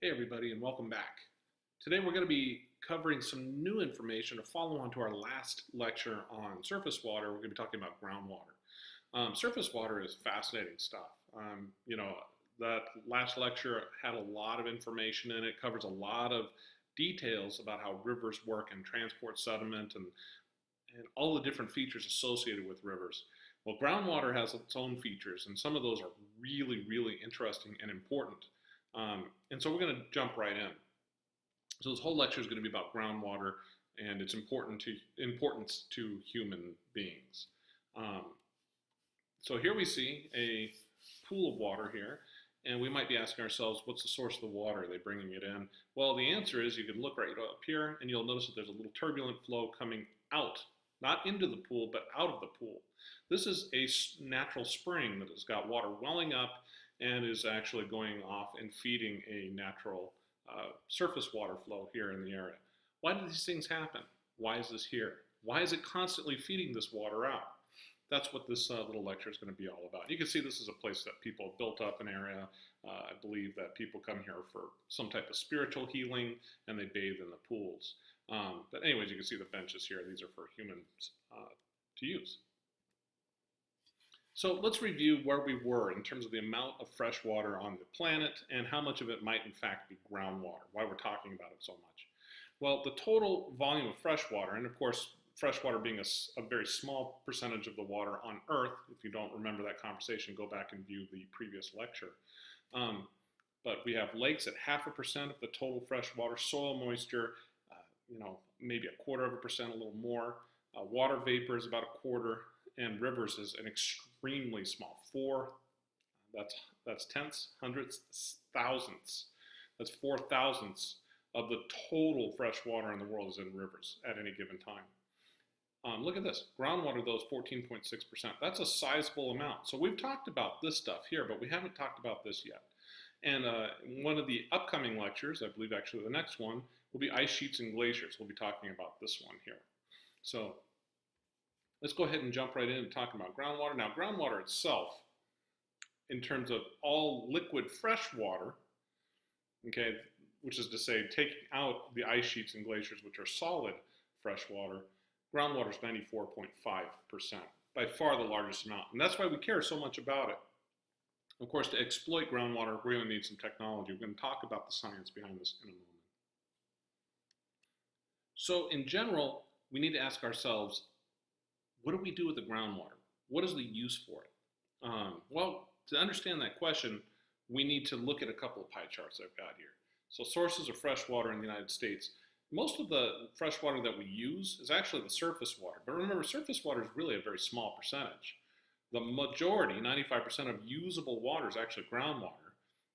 Hey everybody, and welcome back. Today we're going to be covering some new information to follow on to our last lecture on surface water. We're going to be talking about groundwater. Surface water is fascinating stuff. That last lecture had a lot of information in it, covers a lot of details about how rivers work and transport sediment and all the different features associated with rivers. Well, groundwater has its own features, and some of those are really, really interesting and important. And so we're going to jump right in. So this whole lecture is going to be about groundwater and its importance to human beings. So here we see a pool of water here, and we might be asking ourselves, what's the source of the water? Are they bringing it in? Well, the answer is you can look right up here, and you'll notice that there's a little turbulent flow coming out, not into the pool, but out of the pool. This is a natural spring that has got water welling up and is actually going off and feeding a natural surface water flow here in the area. Why do these things happen? Why is this here? Why is it constantly feeding this water out? That's what this little lecture is going to be all about. You can see this is a place that people have built up an area. I believe that people come here for some type of spiritual healing, and they bathe in the pools. But anyways, you can see the benches here. These are for humans to use. So let's review where we were in terms of the amount of fresh water on the planet and how much of it might in fact be groundwater, why we're talking about it so much. Well, the total volume of fresh water, and of course fresh water being a very small percentage of the water on Earth, if you don't remember that conversation, go back and view the previous lecture. But we have lakes at 0.5% of the total fresh water, soil moisture, maybe 0.25%, a little more. Water vapor is about 1/4. And rivers is an extremely small, that's tenths, hundredths, thousandths. That's 4/1000ths of the total fresh water in the world is in rivers at any given time. Look at this, groundwater though is 14.6%. That's a sizable amount. So we've talked about this stuff here, but we haven't talked about this yet. And one of the upcoming lectures, I believe actually the next one, will be ice sheets and glaciers. We'll be talking about this one here. So let's go ahead and jump right in and talk about groundwater. Now, groundwater itself, in terms of all liquid fresh water, okay, which is to say taking out the ice sheets and glaciers, which are solid fresh water, groundwater is 94.5%, by far the largest amount. And that's why we care so much about it. Of course, to exploit groundwater, we're going to need some technology. We're going to talk about the science behind this in a moment. So in general, we need to ask ourselves, what do we do with the groundwater? What is the use for it? Well, to understand that question, we need to look at a couple of pie charts I've got here. So sources of fresh water in the United States. Most of the fresh water that we use is actually the surface water. But remember, surface water is really a very small percentage. The majority, 95% of usable water is actually groundwater.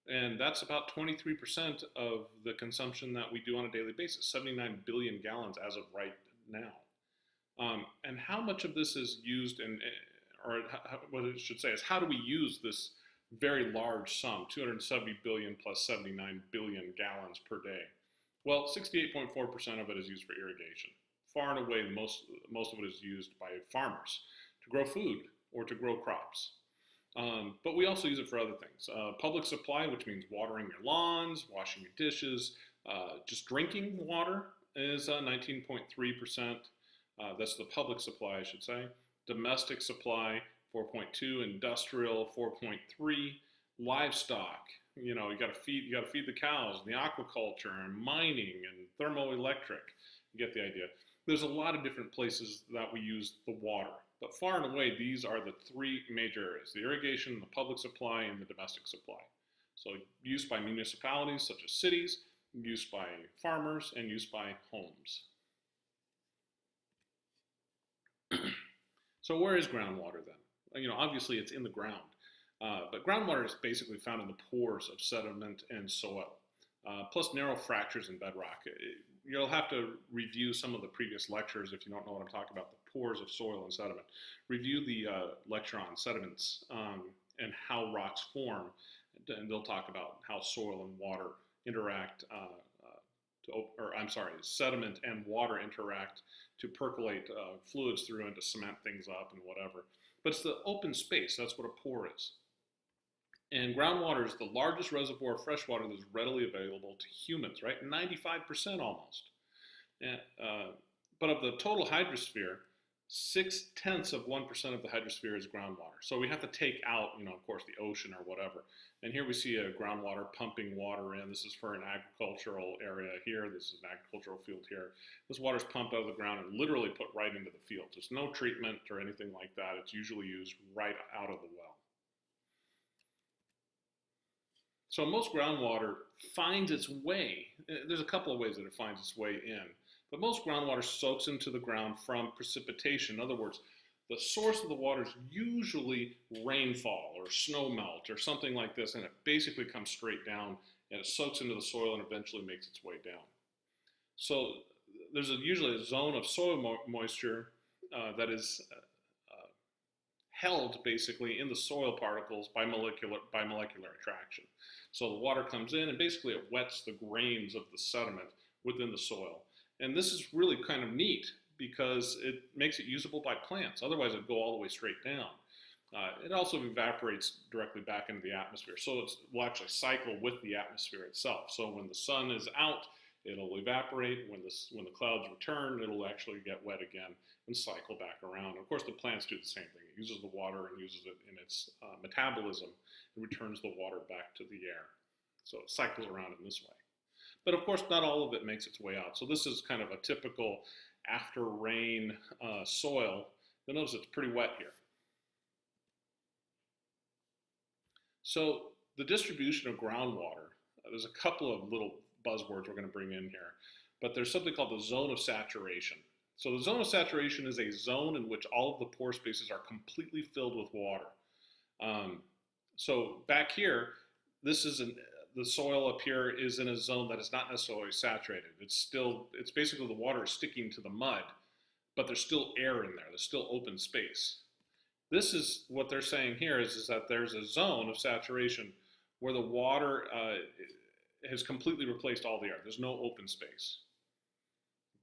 And that's about 23% of the consumption that we do on a daily basis, 79 billion gallons as of right now. And how much of this is used, or what I should say is, how do we use this very large sum, 270 billion plus 79 billion gallons per day? Well, 68.4% of it is used for irrigation. Far and away, most of it is used by farmers to grow food or to grow crops. But we also use it for other things. Public supply, which means watering your lawns, washing your dishes, just drinking water is 19.3%. That's the public supply, I should say. Domestic supply, 4.2. Industrial, 4.3. Livestock, you got to feed the cows, and the aquaculture, and mining, and thermoelectric. You get the idea. There's a lot of different places that we use the water, but far and away, these are the three major areas: the irrigation, the public supply, and the domestic supply. So use by municipalities such as cities, use by farmers, and use by homes. So where is groundwater then? Obviously it's in the ground, but groundwater is basically found in the pores of sediment and soil, plus narrow fractures in bedrock. You'll have to review some of the previous lectures if you don't know what I'm talking about, the pores of soil and sediment. Review the lecture on sediments and how rocks form, and they'll talk about how soil and water interact, sediment and water interact to percolate fluids through and to cement things up and whatever. But it's the open space, that's what a pore is. And groundwater is the largest reservoir of fresh water that is readily available to humans, right? 95% almost. And, but of the total hydrosphere, 0.6% of the hydrosphere is groundwater. So we have to take out, of course, the ocean or whatever. And here we see a groundwater pumping water in. This is for an agricultural area here. This is an agricultural field here. This water is pumped out of the ground and literally put right into the field. There's no treatment or anything like that. It's usually used right out of the well. So most groundwater finds its way. There's a couple of ways that it finds its way in. But most groundwater soaks into the ground from precipitation. In other words, the source of the water is usually rainfall or snow melt or something like this, and it basically comes straight down and it soaks into the soil and eventually makes its way down. So there's usually a zone of soil moisture that is held basically in the soil particles by molecular attraction. So the water comes in and basically it wets the grains of the sediment within the soil. And this is really kind of neat because it makes it usable by plants. Otherwise it'd go all the way straight down. It also evaporates directly back into the atmosphere. So it will actually cycle with the atmosphere itself. So when the sun is out, it'll evaporate. When the clouds return, it'll actually get wet again and cycle back around. Of course, the plants do the same thing. It uses the water and uses it in its metabolism and returns the water back to the air. So it cycles around in this way. But of course, not all of it makes its way out. So this is kind of a typical after rain soil. You'll notice it's pretty wet here. So the distribution of groundwater, there's a couple of little buzzwords we're going to bring in here, but there's something called the zone of saturation. So the zone of saturation is a zone in which all of the pore spaces are completely filled with water. So back here, the soil up here is in a zone that is not necessarily saturated. It's basically the water is sticking to the mud, but there's still air in there. There's still open space. This is what they're saying here is that there's a zone of saturation where the water has completely replaced all the air. There's no open space.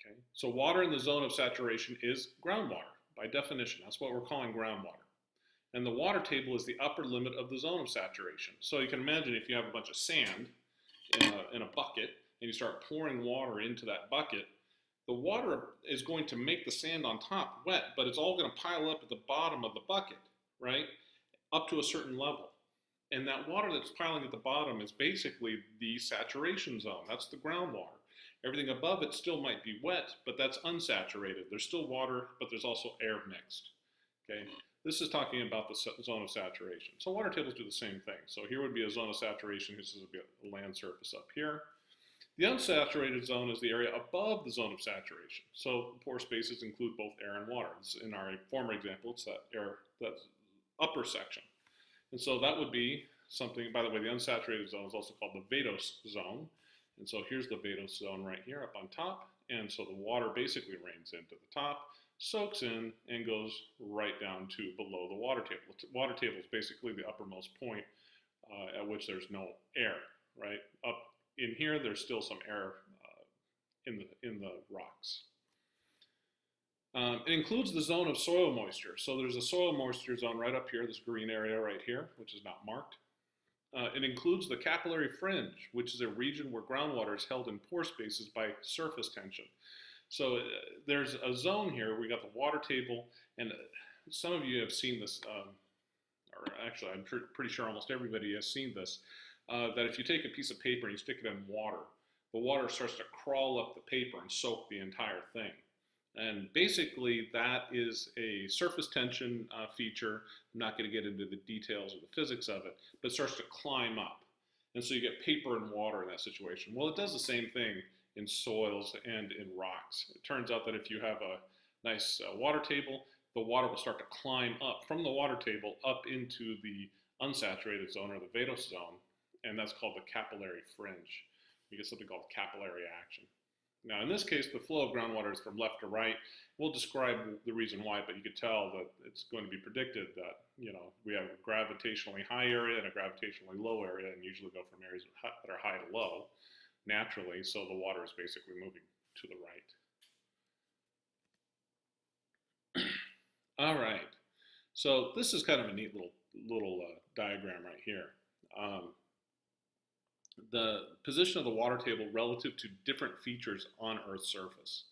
Okay? So water in the zone of saturation is groundwater by definition. That's what we're calling groundwater. And the water table is the upper limit of the zone of saturation. So you can imagine if you have a bunch of sand in a bucket and you start pouring water into that bucket, the water is going to make the sand on top wet, but it's all going to pile up at the bottom of the bucket, right? Up to a certain level. And that water that's piling at the bottom is basically the saturation zone. That's the groundwater. Everything above it still might be wet, but that's unsaturated. There's still water, but there's also air mixed. Okay? This is talking about the zone of saturation. So water tables do the same thing. So here would be a zone of saturation. This would be a land surface up here. The unsaturated zone is the area above the zone of saturation. So pore spaces include both air and water. In our former example, it's that upper section. And so that would be something, by the way, the unsaturated zone is also called the vadose zone. And so here's the vadose zone right here up on top. And so the water basically rains into the top, soaks in, and goes right down to below the water table. The water table is basically the uppermost point at which there's no air, right? Up in here, there's still some air in the rocks. It includes the zone of soil moisture. So there's a soil moisture zone right up here, this green area right here, which is not marked. It includes the capillary fringe, which is a region where groundwater is held in pore spaces by surface tension. So there's a zone here. We got the water table, and some of you have seen this, or actually I'm pretty sure almost everybody has seen this, that if you take a piece of paper and you stick it in water, the water starts to crawl up the paper and soak the entire thing. And basically that is a surface tension feature. I'm not going to get into the details or the physics of it, but it starts to climb up. And so you get paper and water in that situation. Well, it does the same thing in soils and in rocks. It turns out that if you have a nice water table, the water will start to climb up from the water table up into the unsaturated zone or the vadose zone, and that's called the capillary fringe. You get something called capillary action. Now, in this case, the flow of groundwater is from left to right. We'll describe the reason why, but you could tell that it's going to be predicted that, we have a gravitationally high area and a gravitationally low area, and usually go from areas that are high to low naturally, so the water is basically moving to the right. All right, so this is kind of a neat little diagram right here. the position of the water table relative to different features on Earth's surface.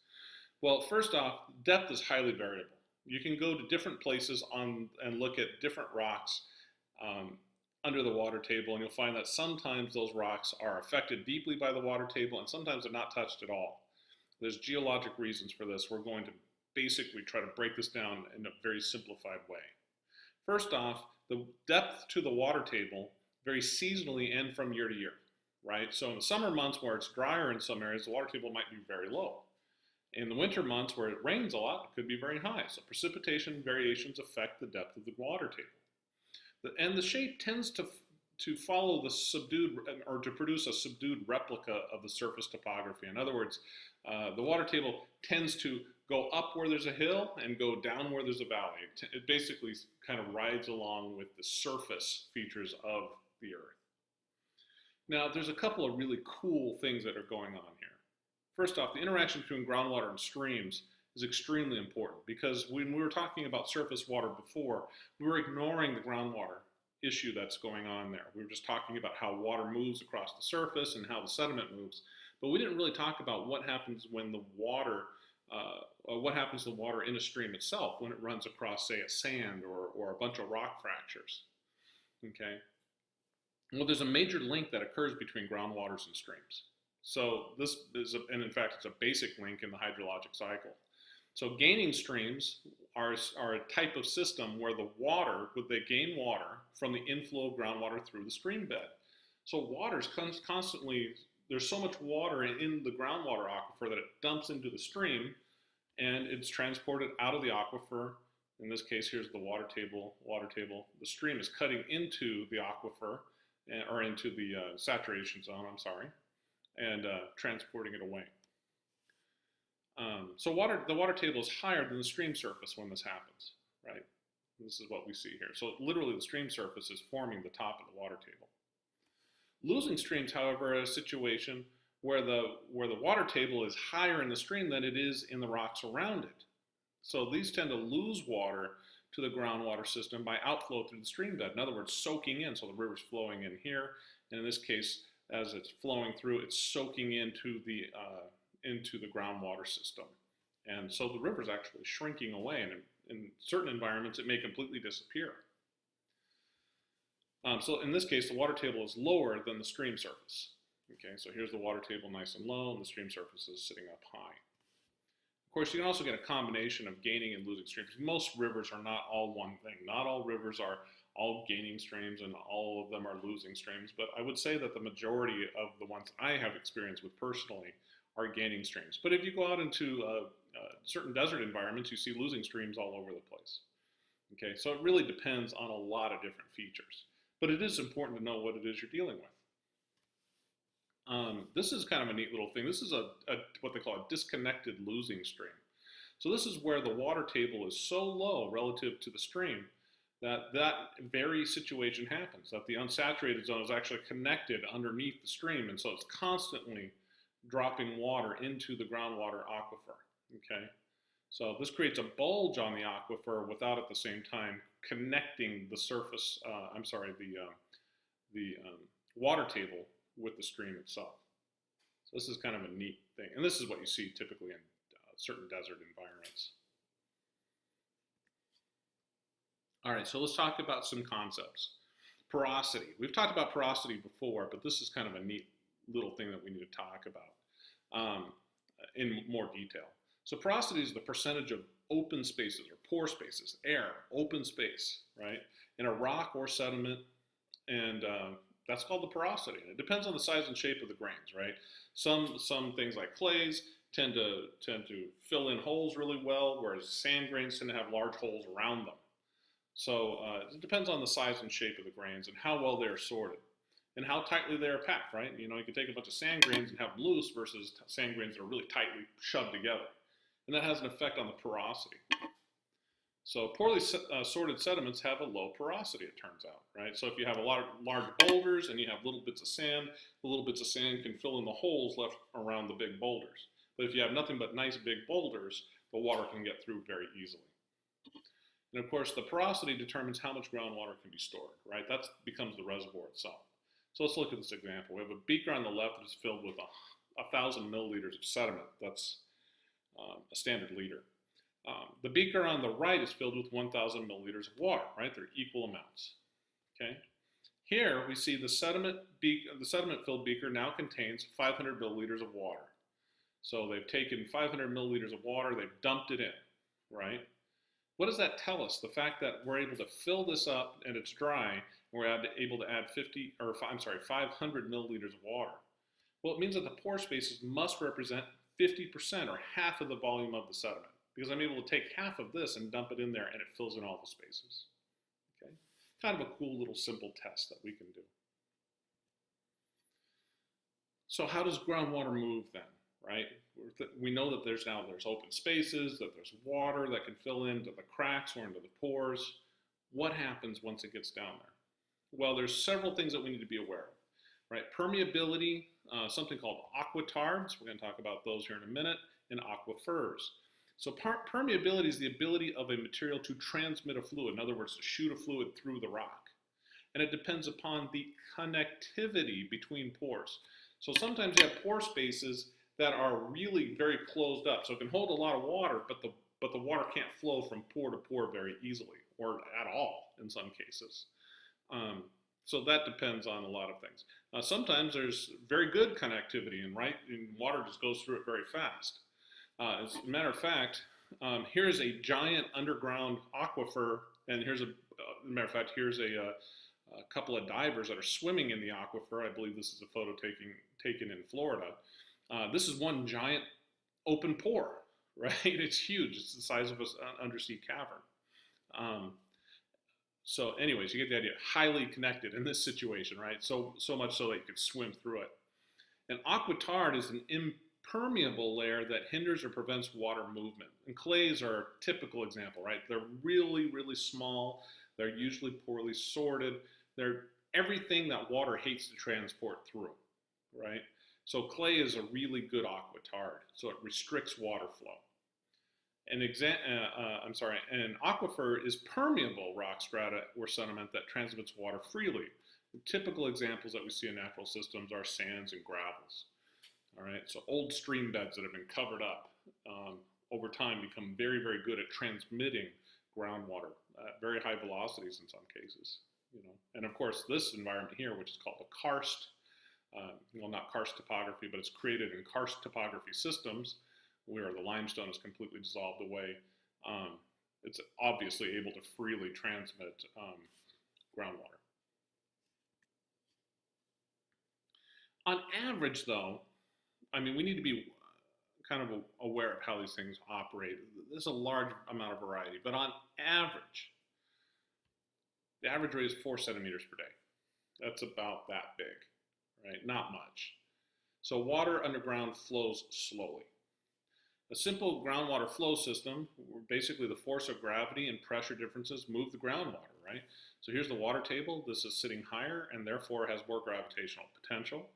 Well, first off, depth is highly variable. You can go to different places and look at different rocks under the water table, and you'll find that sometimes those rocks are affected deeply by the water table, and sometimes they're not touched at all. There's geologic reasons for this. We're going to basically try to break this down in a very simplified way. First off, the depth to the water table varies seasonally and from year to year, right? So in the summer months where it's drier in some areas, the water table might be very low. In the winter months where it rains a lot, it could be very high. So precipitation variations affect the depth of the water table. And the shape tends to follow the subdued, or to produce a subdued replica of the surface topography. In other words, the water table tends to go up where there's a hill and go down where there's a valley. It basically kind of rides along with the surface features of the Earth. Now, there's a couple of really cool things that are going on here. First off, the interaction between groundwater and streams is extremely important, because when we were talking about surface water before, we were ignoring the groundwater issue that's going on there. We were just talking about how water moves across the surface and how the sediment moves, but we didn't really talk about what happens when the water, what happens to the water in a stream itself when it runs across, say, a sand or a bunch of rock fractures. Okay. Well, there's a major link that occurs between groundwaters and streams. So this is, and in fact, it's a basic link in the hydrologic cycle. So gaining streams are a type of system where they gain water from the inflow of groundwater through the stream bed. So water's constantly, there's so much water in the groundwater aquifer that it dumps into the stream, and it's transported out of the aquifer. In this case, here's the water table. The stream is cutting into the aquifer, or into the saturation zone, I'm sorry, and transporting it away. So the water table is higher than the stream surface when this happens, right? And this is what we see here. So literally the stream surface is forming the top of the water table. Losing streams, however, are a situation where the water table is higher in the stream than it is in the rocks around it. So these tend to lose water to the groundwater system by outflow through the stream bed. In other words, soaking in. So the river's flowing in here, and in this case, as it's flowing through, it's soaking into the groundwater system. And so the river's actually shrinking away, and in certain environments, it may completely disappear. So in this case, the water table is lower than the stream surface. Okay, so here's the water table nice and low, and the stream surface is sitting up high. Of course, you can also get a combination of gaining and losing streams. Most rivers are not all one thing. Not all rivers are all gaining streams and all of them are losing streams, but I would say that the majority of the ones I have experience with personally are gaining streams. But if you go out into certain desert environments, you see losing streams all over the place. Okay, so it really depends on a lot of different features, but it is important to know what it is you're dealing with. This is kind of a neat little thing. This is what they call a disconnected losing stream. So this is where the water table is so low relative to the stream that very situation happens, that the unsaturated zone is actually connected underneath the stream, and so it's constantly dropping water into the groundwater aquifer. Okay, so this creates a bulge on the aquifer without at the same time connecting the surface, the water table with the stream itself. So this is kind of a neat thing, and this is what you see typically in certain desert environments. All right, so let's talk about some concepts. Porosity. We've talked about porosity before, but this is kind of a neat little thing that we need to talk about in more detail. So porosity is the percentage of open spaces or pore spaces, air, open space, right, in a rock or sediment, and that's called the porosity. And it depends on the size and shape of the grains, right? Some things like clays tend to fill in holes really well, whereas sand grains tend to have large holes around them. So it depends on the size and shape of the grains and how well they're sorted and how tightly they're packed, right? You know, you can take a bunch of sand grains and have them loose versus sand grains that are really tightly shoved together. And that has an effect on the porosity. So poorly sorted sediments have a low porosity, it turns out, right? So if you have a lot of large boulders and you have little bits of sand, the little bits of sand can fill in the holes left around the big boulders. But if you have nothing but nice big boulders, the water can get through very easily. And of course, the porosity determines how much groundwater can be stored, right? That becomes the reservoir itself. So let's look at this example. We have a beaker on the left that is filled with 1,000 milliliters of sediment. That's a standard liter. The beaker on the right is filled with 1,000 milliliters of water, right? They're equal amounts, okay? Here we see the sediment-filled beaker now contains 500 milliliters of water. So they've taken 500 milliliters of water, they've dumped it in, right? What does that tell us? The fact that we're able to fill this up and it's dry, and we're able to add 500 milliliters of water. Well, it means that the pore spaces must represent 50% or half of the volume of the sediment, because I'm able to take half of this and dump it in there and it fills in all the spaces. Okay? Kind of a cool little simple test that we can do. So how does groundwater move then, right? We know that there's open spaces, that there's water that can fill into the cracks or into the pores. What happens once it gets down there? Well, there's several things that we need to be aware of, right? Permeability, something called aquatards, we're going to talk about those here in a minute, and aquifers. So permeability is the ability of a material to transmit a fluid, in other words, to shoot a fluid through the rock. And it depends upon the connectivity between pores. So sometimes you have pore spaces that are really very closed up. So it can hold a lot of water, but the water can't flow from pore to pore very easily, or at all in some cases. So that depends on a lot of things. Sometimes there's very good connectivity, and water just goes through it very fast. As a matter of fact, here's a giant underground aquifer, and here's here's a couple of divers that are swimming in the aquifer. I believe this is a photo taken in Florida. This is one giant open pore, right? It's huge. It's the size of an undersea cavern. So anyways, you get the idea. Highly connected in this situation, right? So much so that you could swim through it. An aquitard is an impermeable layer that hinders or prevents water movement. And clays are a typical example, right? They're really, really small. They're usually poorly sorted. They're everything that water hates to transport through, right? So clay is a really good aquitard. So it restricts water flow. An aquifer is permeable rock strata or sediment that transmits water freely. The typical examples that we see in natural systems are sands and gravels. All right, so old stream beds that have been covered up over time become very, very good at transmitting groundwater at very high velocities in some cases. And of course, this environment here, which is called a karst, not karst topography, but it's created in karst topography systems, where the limestone is completely dissolved away. It's obviously able to freely transmit groundwater. On average, though, we need to be kind of aware of how these things operate. There's a large amount of variety, but on average, the average rate is 4 centimeters per day. That's about that big, right? Not much. So water underground flows slowly. A simple groundwater flow system, basically the force of gravity and pressure differences move the groundwater, right? So here's the water table. This is sitting higher and therefore has more gravitational potential.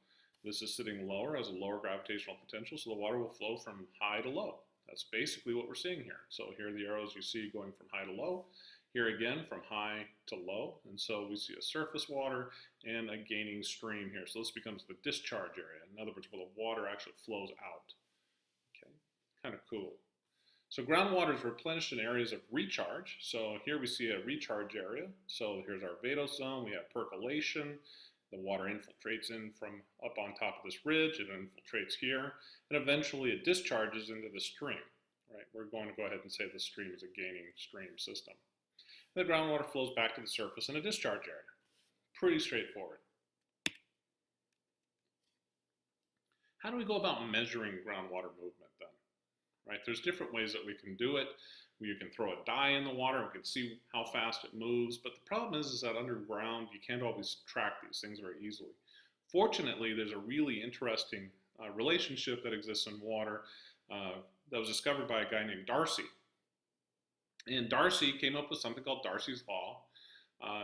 This is sitting lower, has a lower gravitational potential, so the water will flow from high to low. That's basically what we're seeing here. So here are the arrows you see going from high to low. Here again, from high to low. And so we see a surface water and a gaining stream here. So this becomes the discharge area. In other words, where the water actually flows out. Okay, kind of cool. So groundwater is replenished in areas of recharge. So here we see a recharge area. So here's our vadose zone. We have percolation. The water infiltrates in from up on top of this ridge. It infiltrates here. And eventually it discharges into the stream. Right? We're going to go ahead and say the stream is a gaining stream system. The groundwater flows back to the surface in a discharge area. Pretty straightforward. How do we go about measuring groundwater movement then? Right? There's different ways that we can do it. You can throw a dye in the water and we can see how fast it moves, but the problem is that underground you can't always track these things very easily. Fortunately, there's a really interesting relationship that exists in water that was discovered by a guy named Darcy. And Darcy came up with something called Darcy's Law.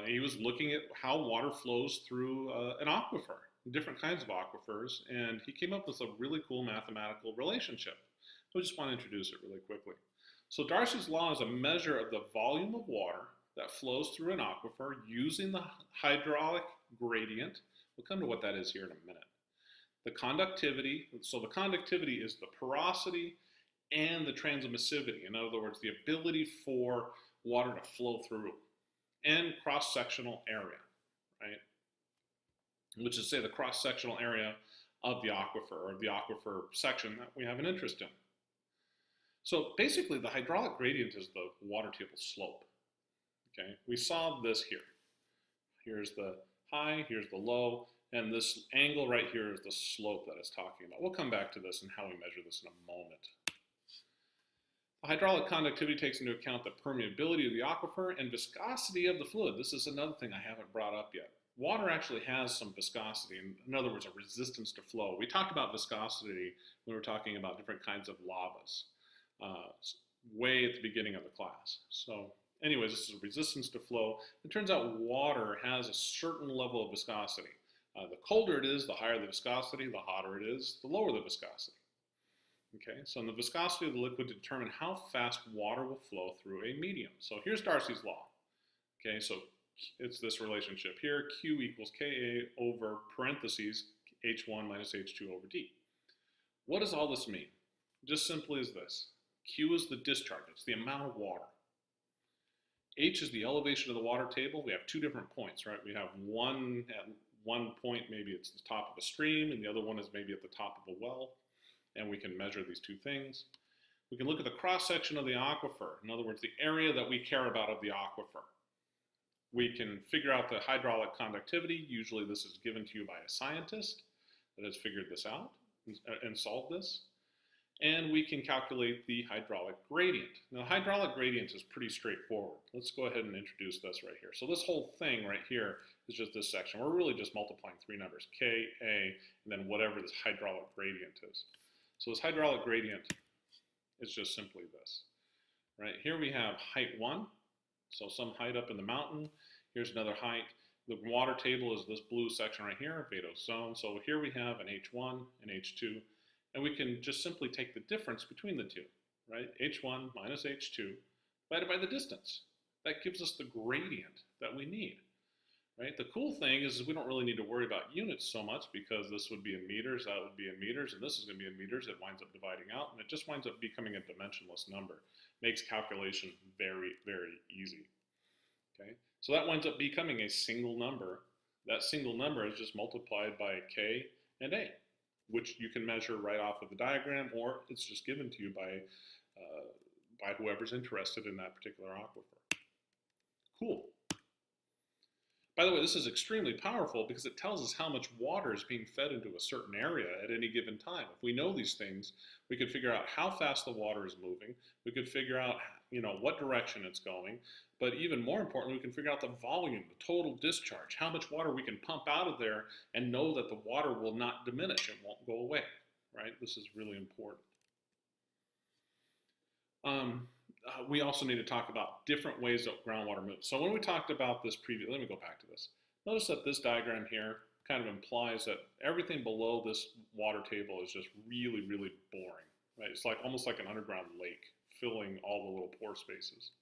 He was looking at how water flows through an aquifer, different kinds of aquifers, and he came up with a really cool mathematical relationship. I just want to introduce it really quickly. So Darcy's Law is a measure of the volume of water that flows through an aquifer using the hydraulic gradient We'll come to what that is here in a minute. The conductivity, so the conductivity is the porosity and the transmissivity. In other words, the ability for water to flow through, and cross-sectional area, right? Which is, say, the cross-sectional area of the aquifer, or the aquifer section that we have an interest in. So basically, the hydraulic gradient is the water table slope. Okay, we saw this here. Here's the high, here's the low, and this angle right here is the slope that it's talking about. We'll come back to this and how we measure this in a moment. The hydraulic conductivity takes into account the permeability of the aquifer and viscosity of the fluid. This is another thing I haven't brought up yet. Water actually has some viscosity, in other words, a resistance to flow. We talked about viscosity when we were talking about different kinds of lavas way at the beginning of the class. So anyways, this is a resistance to flow. It turns out water has a certain level of viscosity. The colder it is, the higher the viscosity, the hotter it is, the lower the viscosity. Okay, so the viscosity of the liquid determine how fast water will flow through a medium. So here's Darcy's law. Okay, so it's this relationship here, Q equals Ka over parentheses H1 minus H2 over D. What does all this mean? Just simply as this. Q is the discharge, it's the amount of water. H is the elevation of the water table. We have two different points, right? We have one at one point, maybe it's the top of a stream, and the other one is maybe at the top of a well. And we can measure these two things. We can look at the cross-section of the aquifer. In other words, the area that we care about of the aquifer. We can figure out the hydraulic conductivity. Usually this is given to you by a scientist that has figured this out and solved this. And we can calculate the hydraulic gradient. Now, the hydraulic gradient is pretty straightforward. Let's go ahead and introduce this right here. So this whole thing right here is just this section. We're really just multiplying three numbers, K, A, and then whatever this hydraulic gradient is. So this hydraulic gradient is just simply this, right? Here we have height 1, so some height up in the mountain. Here's another height. The water table is this blue section right here, Vadose zone. So here we have an H1 and H2, and we can just simply take the difference between the two, right? H1 minus H2 divided by the distance. That gives us the gradient that we need. Right? The cool thing is we don't really need to worry about units so much because this would be in meters, that would be in meters, and this is going to be in meters. It winds up dividing out, and it just winds up becoming a dimensionless number. Makes calculation very, very easy. Okay? So that winds up becoming a single number. That single number is just multiplied by K and A, which you can measure right off of the diagram, or it's just given to you by whoever's interested in that particular aquifer. Cool. By the way, this is extremely powerful because it tells us how much water is being fed into a certain area at any given time. If we know these things, we could figure out how fast the water is moving. We could figure out, what direction it's going. But even more importantly, we can figure out the volume, the total discharge, how much water we can pump out of there and know that the water will not diminish. It won't go away, right? This is really important. We also need to talk about different ways that groundwater moves. So when we talked about this previously, let me go back to this. Notice that this diagram here kind of implies that everything below this water table is just really, really boring, right? It's almost like an underground lake filling all the little pore spaces.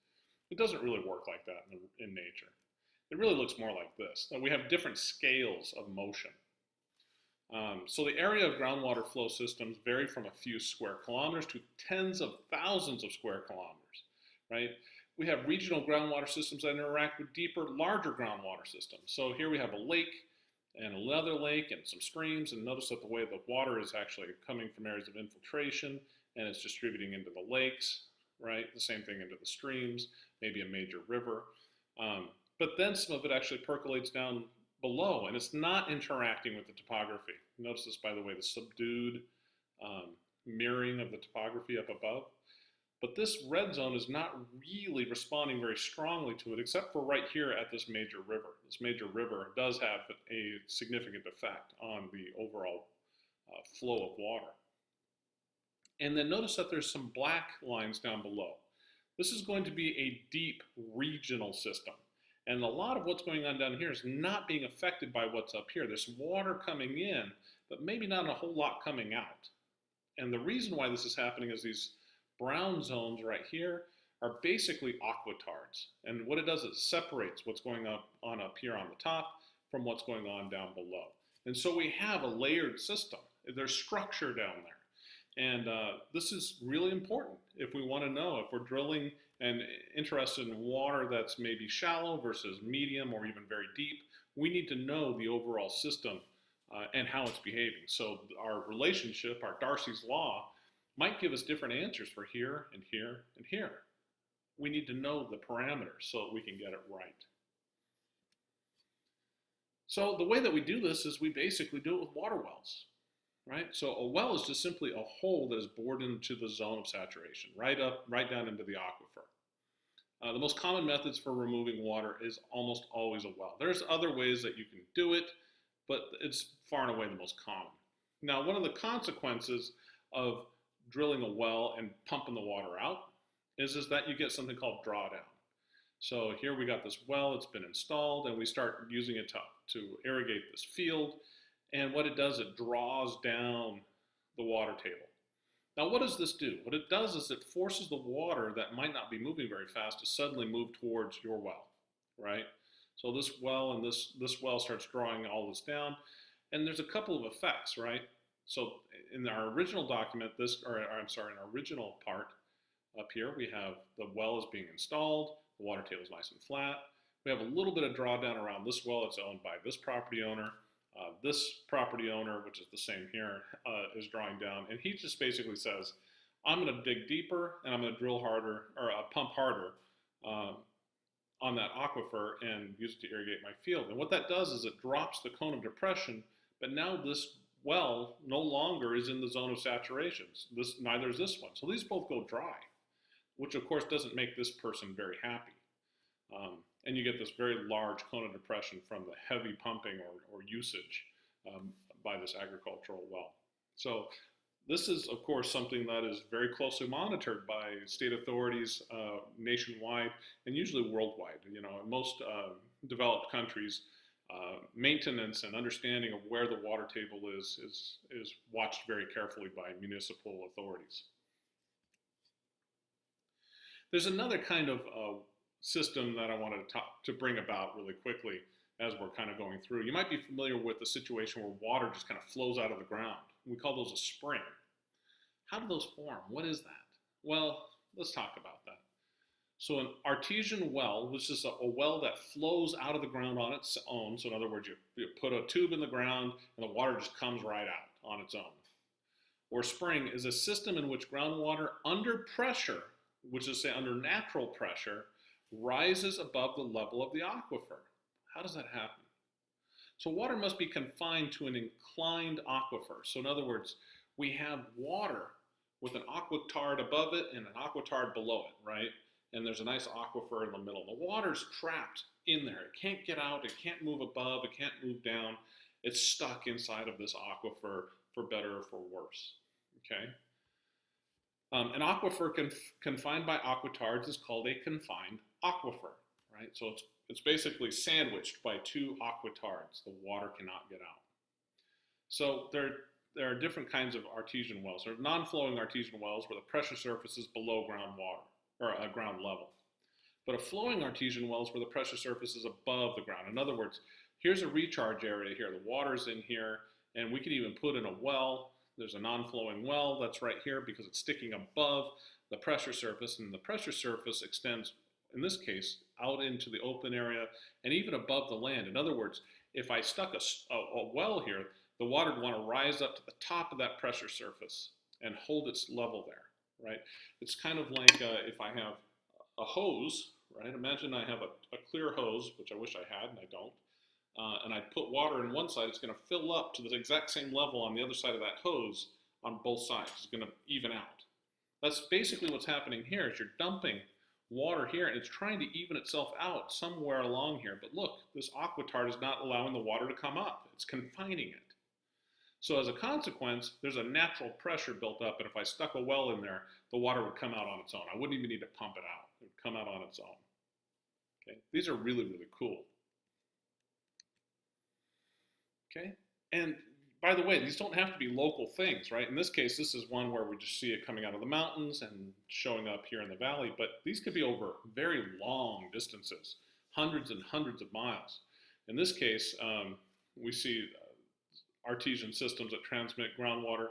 It doesn't really work like that in nature. It really looks more like this. That we have different scales of motion. So the area of groundwater flow systems vary from a few square kilometers to tens of thousands of square kilometers, right? We have regional groundwater systems that interact with deeper, larger groundwater systems. So here we have a lake and another lake and some streams, and notice that the way the water is actually coming from areas of infiltration and it's distributing into the lakes, right? The same thing into the streams, maybe a major river. But then some of it actually percolates down below, and it's not interacting with the topography. Notice this, by the way, the subdued mirroring of the topography up above. But this red zone is not really responding very strongly to it, except for right here at this major river. This major river does have a significant effect on the overall flow of water. And then notice that there's some black lines down below. This is going to be a deep regional system. And a lot of what's going on down here is not being affected by what's up here. There's water coming in, but maybe not a whole lot coming out. And the reason why this is happening is these brown zones right here are basically aquatards. And what it does is it separates what's going on up here on the top from what's going on down below. And so we have a layered system. There's structure down there. And this is really important if we want to know if we're drilling and interested in water that's maybe shallow versus medium or even very deep. We need to know the overall system and how it's behaving. So our relationship, our Darcy's Law, might give us different answers for here and here and here. We need to know the parameters so that we can get it right. So the way that we do this is we basically do it with water wells, right? So a well is just simply a hole that is bored into the zone of saturation, right down into the aquifer. The most common methods for removing water is almost always a well. There's other ways that you can do it, but it's far and away the most common. Now, one of the consequences of drilling a well and pumping the water out is that you get something called drawdown. So here we got this well, it's been installed, and we start using it to irrigate this field. And what it does, it draws down the water table. Now, what does this do? What it does is it forces the water that might not be moving very fast to suddenly move towards your well, right? So this well and this well starts drawing all this down, and there's a couple of effects, right? So in our original document, in our original part up here, we have the well is being installed, the water table is nice and flat. We have a little bit of drawdown around this well. It's owned by this property owner. This property owner, which is the same here, is drawing down, and he just basically says, I'm going to dig deeper and I'm going to drill harder, or pump harder on that aquifer and use it to irrigate my field. And what that does is it drops the cone of depression, but now this well no longer is in the zone of saturation. Neither is this one. So these both go dry, which of course doesn't make this person very happy. And you get this very large cone of depression from the heavy pumping or usage by this agricultural well. So this is, of course, something that is very closely monitored by state authorities nationwide and usually worldwide. You know, in most developed countries, maintenance and understanding of where the water table is watched very carefully by municipal authorities. There's another kind of system that I wanted to bring about really quickly as we're kind of going through. You might be familiar with the situation where water just kind of flows out of the ground. We call those a spring. How do those form? What is that? Well, let's talk about that. So an artesian well, which is a well that flows out of the ground on its own. So in other words, you put a tube in the ground and the water just comes right out on its own. Or spring is a system in which groundwater under pressure, which is say under natural pressure, rises above the level of the aquifer. How does that happen? So water must be confined to an inclined aquifer. So in other words, we have water with an aquitard above it and an aquitard below it, right? And there's a nice aquifer in the middle. The water's trapped in there. It can't get out. It can't move above. It can't move down. It's stuck inside of this aquifer for better or for worse, okay? An aquifer confined by aquitards is called a confined aquifer, right? So it's basically sandwiched by two aquitards. The water cannot get out. So there are different kinds of artesian wells. There are non-flowing artesian wells where the pressure surface is below groundwater, or ground level. But a flowing artesian well is where the pressure surface is above the ground. In other words, here's a recharge area here. The water's in here, and we could even put in a well. There's a non-flowing well that's right here because it's sticking above the pressure surface, and the pressure surface extends, in this case, out into the open area and even above the land. In other words, if I stuck a well here, the water would want to rise up to the top of that pressure surface and hold its level there, right? It's kind of like if I have a hose, right? Imagine I have a clear hose, which I wish I had and I don't, and I put water in one side, it's going to fill up to the exact same level on the other side of that hose on both sides. It's going to even out. That's basically what's happening here is you're dumping water here and it's trying to even itself out somewhere along here. But look, this aquitard is not allowing the water to come up. It's confining it. So as a consequence, there's a natural pressure built up, and if I stuck a well in there, the water would come out on its own. I wouldn't even need to pump it out. It would come out on its own. Okay? These are really, really cool. Okay? And by the way, these don't have to be local things, right? In this case, this is one where we just see it coming out of the mountains and showing up here in the valley, but these could be over very long distances, hundreds and hundreds of miles. In this case, we see Artesian Systems that transmit groundwater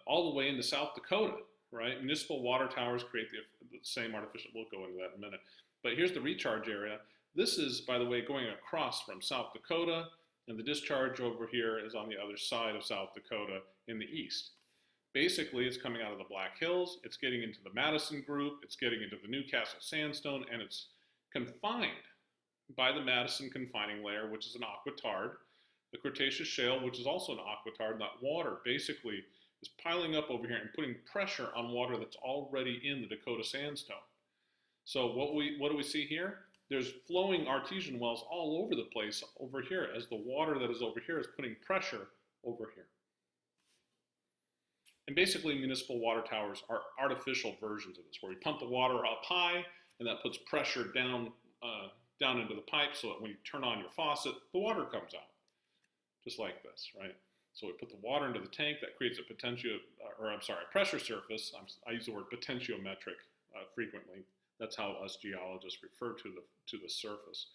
all the way into South Dakota, right? Municipal water towers create the same artificial, we'll go into that in a minute. But here's the recharge area. This is, by the way, going across from South Dakota, and the discharge over here is on the other side of South Dakota in the east. Basically, it's coming out of the Black Hills, it's getting into the Madison group, it's getting into the Newcastle sandstone, and it's confined by the Madison confining layer, which is an aquitard. The Cretaceous shale, which is also an aquitard, that water basically is piling up over here and putting pressure on water that's already in the Dakota sandstone. So what do we see here? There's flowing artesian wells all over the place over here as the water that is over here is putting pressure over here. And basically municipal water towers are artificial versions of this, where you pump the water up high and that puts pressure down into the pipe so that when you turn on your faucet, the water comes out, just like this, right? So we put the water into the tank, that creates a pressure surface. I use the word potentiometric frequently. That's how us geologists refer to the surface.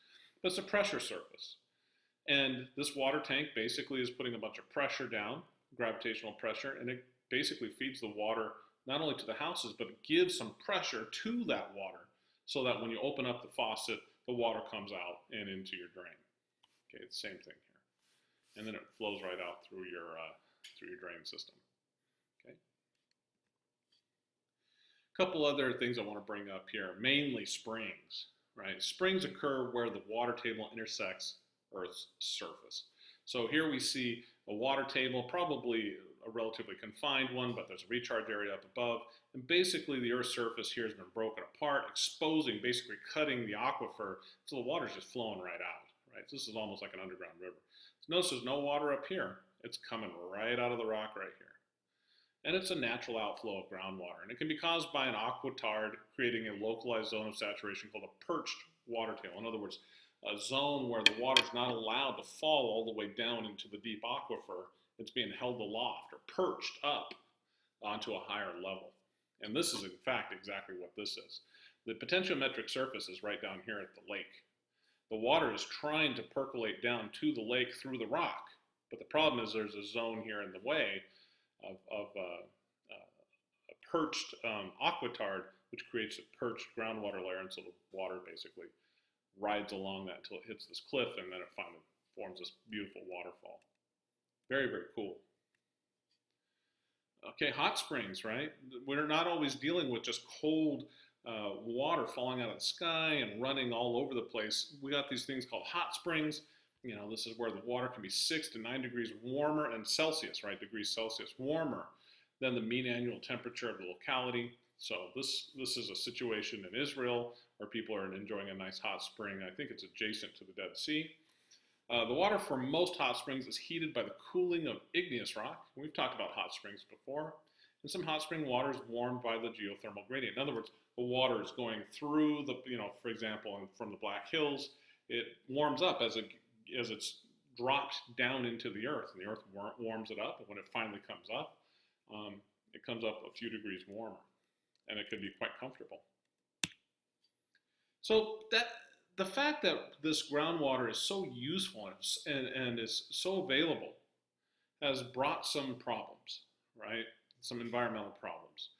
But it's a pressure surface. And this water tank basically is putting a bunch of pressure down, gravitational pressure, and it basically feeds the water not only to the houses, but it gives some pressure to that water so that when you open up the faucet, the water comes out and into your drain. Okay, it's the same thing here. And then it flows right out through your drain system. Okay. A couple other things I want to bring up here, mainly springs, right? Springs occur where the water table intersects Earth's surface. So here we see a water table, probably a relatively confined one, but there's a recharge area up above. And basically the Earth's surface here has been broken apart, exposing, basically cutting the aquifer, so the water's just flowing right out, right? So this is almost like an underground river. So notice there's no water up here. It's coming right out of the rock right here. And it's a natural outflow of groundwater. And it can be caused by an aquitard creating a localized zone of saturation called a perched water table. In other words, a zone where the water's not allowed to fall all the way down into the deep aquifer. It's being held aloft or perched up onto a higher level. And this is in fact exactly what this is. The potentiometric surface is right down here at the lake. The water is trying to percolate down to the lake through the rock. But the problem is there's a zone here in the way of a perched aquitard, which creates a perched groundwater layer, and so the water basically rides along that until it hits this cliff, and then it finally forms this beautiful waterfall. Very, very cool. Okay, hot springs, right? We're not always dealing with just cold water falling out of the sky and running all over the place. We got these things called hot springs. You know, this is where the water can be 6 to 9 degrees warmer and Celsius, right? Degrees Celsius warmer than the mean annual temperature of the locality. So this is a situation in Israel where people are enjoying a nice hot spring. I think it's adjacent to the Dead Sea. The water for most hot springs is heated by the cooling of igneous rock. We've talked about hot springs before. And some hot spring water is warmed by the geothermal gradient. In other words, the water is going through the, for example, from the Black Hills, it warms up as it's dropped down into the earth, and the earth warms it up. And when it finally comes up, it comes up a few degrees warmer, and it can be quite comfortable. So the fact that this groundwater is so useful and is so available has brought some problems, right? Some environmental problems.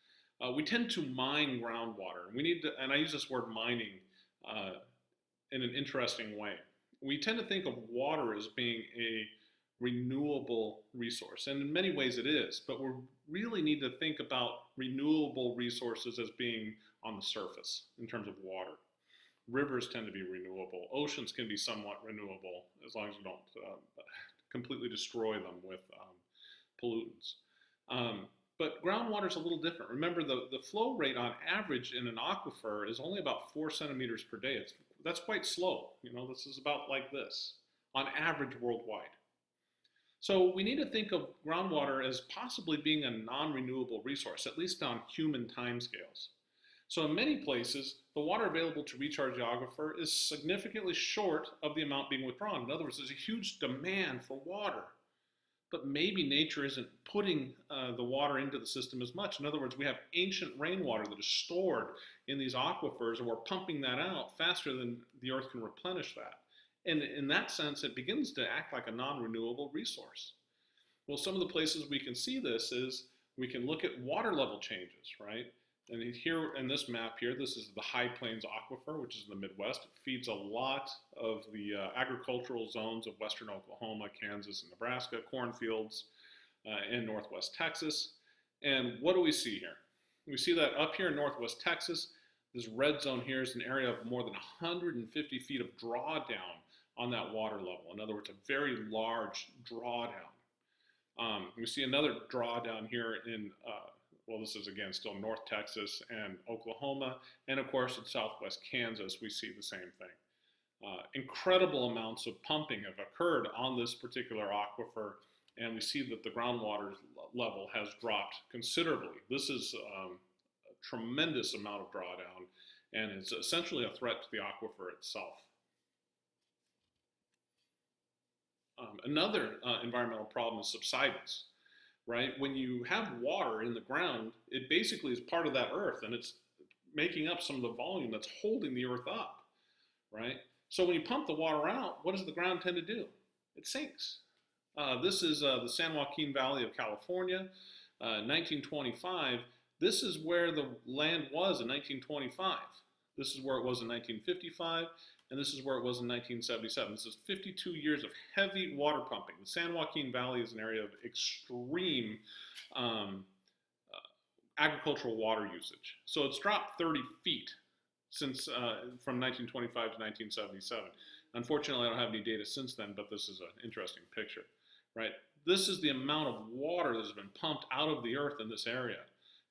We tend to mine groundwater, and we need to, and I use this word mining in an interesting way. We tend to think of water as being a renewable resource, and in many ways it is, but we really need to think about renewable resources as being on the surface in terms of water. Rivers tend to be renewable. Oceans can be somewhat renewable as long as you don't completely destroy them with pollutants. But groundwater is a little different. Remember, the flow rate on average in an aquifer is only about 4 centimeters per day. That's quite slow. This is about like this on average worldwide. So we need to think of groundwater as possibly being a non-renewable resource, at least on human timescales. So in many places, the water available to recharge the aquifer is significantly short of the amount being withdrawn. In other words, there's a huge demand for water, but maybe nature isn't putting the water into the system as much. In other words, we have ancient rainwater that is stored in these aquifers, and we're pumping that out faster than the earth can replenish that. And in that sense, it begins to act like a non-renewable resource. Well, some of the places we can see this is we can look at water level changes, right? And here in this map here, this is the High Plains Aquifer, which is in the Midwest. It feeds a lot of the agricultural zones of western Oklahoma, Kansas, and Nebraska, cornfields, and northwest Texas. And what do we see here? We see that up here in northwest Texas, this red zone here is an area of more than 150 feet of drawdown on that water level. In other words, a very large drawdown. We see another drawdown here in, well, this is again still North Texas and Oklahoma, and of course in southwest Kansas we see the same thing. Incredible amounts of pumping have occurred on this particular aquifer, and we see that the groundwater level has dropped considerably. This is a tremendous amount of drawdown, and it's essentially a threat to the aquifer itself. Another environmental problem is subsidence, right? When you have water in the ground, it basically is part of that earth, and it's making up some of the volume that's holding the earth up, right? So when you pump the water out, what does the ground tend to do? It sinks. This is the San Joaquin Valley of California, 1925. This is where the land was in 1925. This is where it was in 1955. And this is where it was in 1977. This is 52 years of heavy water pumping. The San Joaquin Valley is an area of extreme agricultural water usage. So it's dropped 30 feet since from 1925 to 1977. Unfortunately, I don't have any data since then, but this is an interesting picture, right? This is the amount of water that has been pumped out of the earth in this area.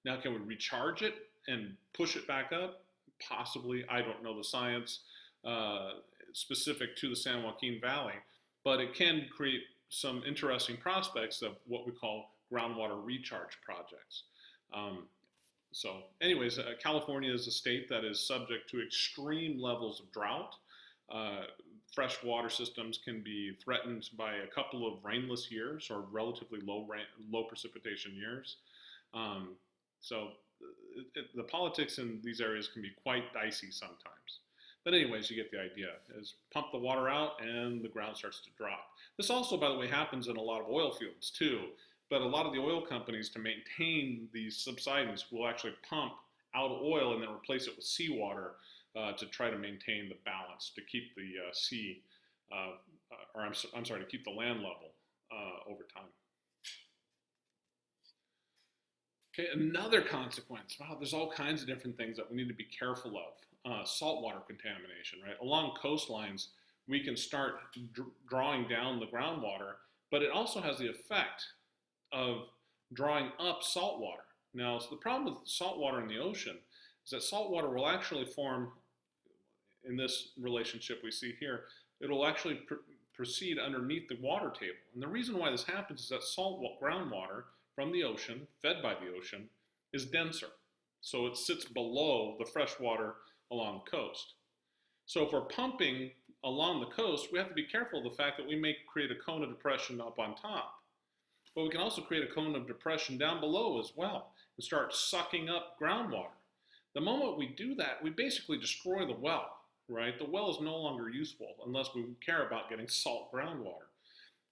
Now, can we recharge it and push it back up? Possibly. I don't know the science specific to the San Joaquin Valley, but it can create some interesting prospects of what we call groundwater recharge projects. So anyways, California is a state that is subject to extreme levels of drought. Freshwater systems can be threatened by a couple of rainless years or relatively low precipitation years. So the politics in these areas can be quite dicey sometimes. But anyways, you get the idea, is pump the water out and the ground starts to drop. This also, by the way, happens in a lot of oil fields too. But a lot of the oil companies, to maintain these subsidence, will actually pump out oil and then replace it with seawater to try to maintain the balance, to keep the to keep the land level over time. Okay, another consequence. Wow, there's all kinds of different things that we need to be careful of. Saltwater contamination, right? Along coastlines, we can start drawing down the groundwater, but it also has the effect of drawing up salt water. Now, so the problem with salt water in the ocean is that salt water will actually form, in this relationship we see here, it will actually proceed underneath the water table. And the reason why this happens is that salt groundwater from the ocean, fed by the ocean, is denser. So it sits below the fresh water along the coast. So if we're pumping along the coast, we have to be careful of the fact that we may create a cone of depression up on top. But we can also create a cone of depression down below as well and start sucking up groundwater. The moment we do that, we basically destroy the well, right? The well is no longer useful unless we care about getting salt groundwater.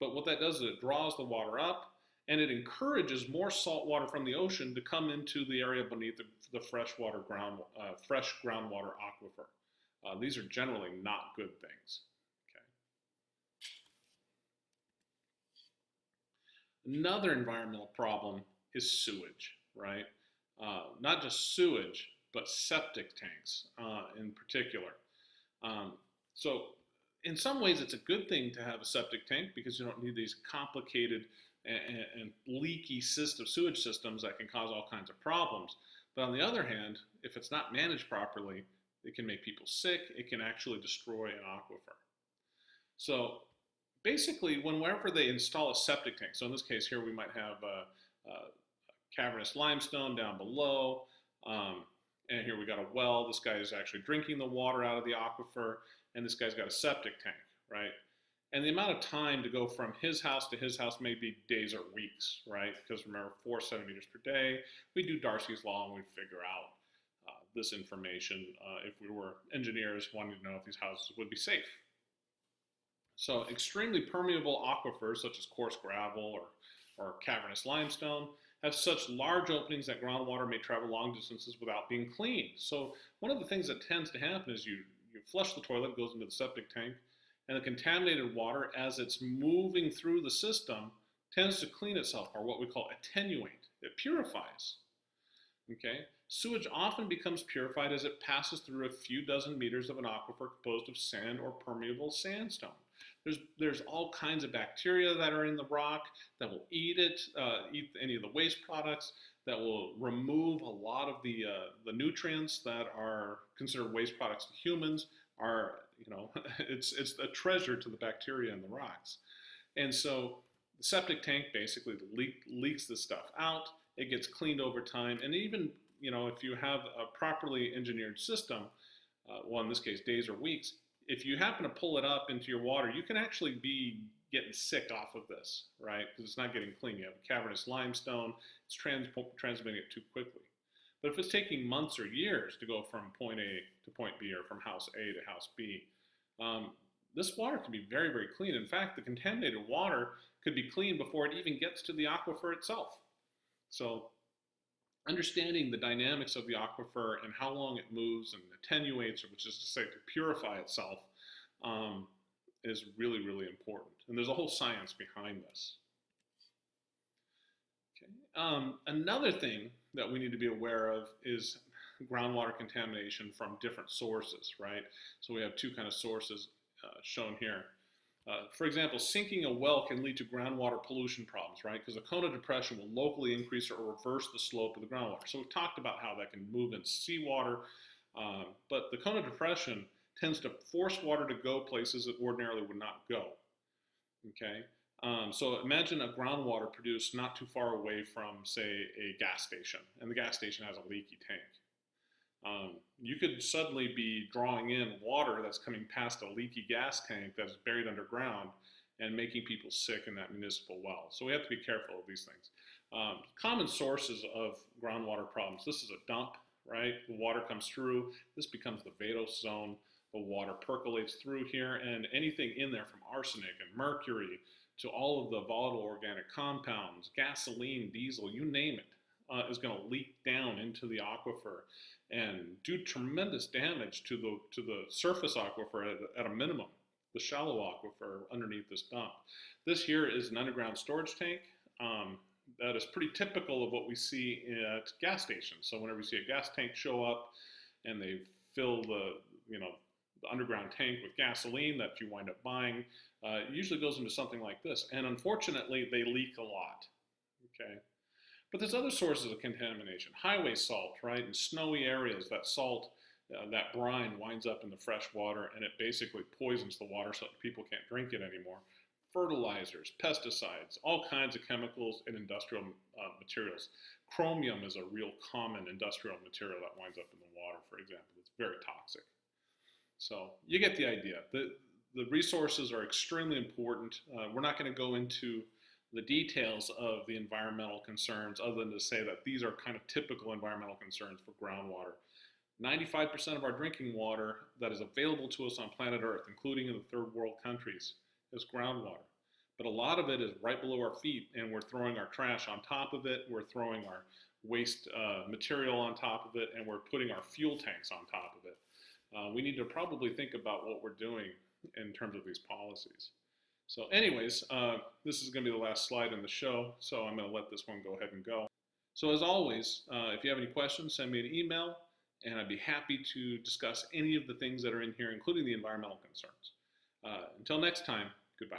But what that does is it draws the water up, and it encourages more salt water from the ocean to come into the area beneath the fresh groundwater aquifer. These are generally not good things. Okay. Another environmental problem is sewage, right? Not just sewage, but septic tanks in particular. So in some ways, it's a good thing to have a septic tank because you don't need these complicated and leaky sewage systems that can cause all kinds of problems. But on the other hand, if it's not managed properly, it can make people sick. It can actually destroy an aquifer. So basically, whenever they install a septic tank, so in this case here we might have a cavernous limestone down below, and here we got a well. This guy is actually drinking the water out of the aquifer, and this guy's got a septic tank, right? And the amount of time to go from his house to his house may be days or weeks, right? Because remember, 4 centimeters per day. We do Darcy's Law and we figure out this information if we were engineers wanting to know if these houses would be safe. So extremely permeable aquifers such as coarse gravel or or cavernous limestone have such large openings that groundwater may travel long distances without being cleaned. So one of the things that tends to happen is you flush the toilet, it goes into the septic tank, and the contaminated water, as it's moving through the system, tends to clean itself, or what we call attenuate. It purifies. Okay? Sewage often becomes purified as it passes through a few dozen meters of an aquifer composed of sand or permeable sandstone. There's all kinds of bacteria that are in the rock that will eat it, eat any of the waste products, that will remove a lot of the nutrients that are considered waste products to humans. It's a treasure to the bacteria in the rocks. And so the septic tank basically leaks this stuff out. It gets cleaned over time, and even if you have a properly engineered system, well, in this case, days or weeks, if you happen to pull it up into your water, you can actually be getting sick off of this, right? Because it's not getting clean. You have cavernous limestone, it's transmitting it too quickly. But if it's taking months or years to go from point A to point B, or from house A to house B, this water can be very, very clean. In fact, the contaminated water could be clean before it even gets to the aquifer itself. So understanding the dynamics of the aquifer and how long it moves and attenuates, which is to say to purify itself, is really, really important. And there's a whole science behind this. Okay. Another thing that we need to be aware of is groundwater contamination from different sources, right? So we have two kind of sources shown here. For example, sinking a well can lead to groundwater pollution problems, right? Because the cone of depression will locally increase or reverse the slope of the groundwater. So we've talked about how that can move into seawater, but the cone of depression tends to force water to go places it ordinarily would not go, okay? So imagine a groundwater produced not too far away from, say, a gas station, and the gas station has a leaky tank. You could suddenly be drawing in water that's coming past a leaky gas tank that's buried underground and making people sick in that municipal well. So we have to be careful of these things. Common sources of groundwater problems. This is a dump, right? The water comes through. This becomes the vadose zone. The water percolates through here, and anything in there from arsenic and mercury to all of the volatile organic compounds, gasoline, diesel, you name it, is going to leak down into the aquifer and do tremendous damage to the surface aquifer at a minimum, the shallow aquifer underneath this dump. This here is an underground storage tank. That is pretty typical of what we see at gas stations. So whenever you see a gas tank show up and they fill the underground tank with gasoline that you wind up buying, it usually goes into something like this. And unfortunately, they leak a lot, okay? But there's other sources of contamination. Highway salt, right? In snowy areas, that salt, that brine winds up in the fresh water, and it basically poisons the water so that people can't drink it anymore. Fertilizers, pesticides, all kinds of chemicals and industrial materials. Chromium is a real common industrial material that winds up in the water, for example. It's very toxic. So you get the idea. The resources are extremely important. We're not going to go into the details of the environmental concerns other than to say that these are kind of typical environmental concerns for groundwater. 95% of our drinking water that is available to us on planet Earth, including in the third world countries, is groundwater. But a lot of it is right below our feet, and we're throwing our trash on top of it, we're throwing our waste material on top of it, and we're putting our fuel tanks on top of it. We need to probably think about what we're doing in terms of these policies. So anyways, this is going to be the last slide in the show, so I'm going to let this one go ahead and go. So as always, if you have any questions, send me an email, and I'd be happy to discuss any of the things that are in here, including the environmental concerns. Until next time, goodbye.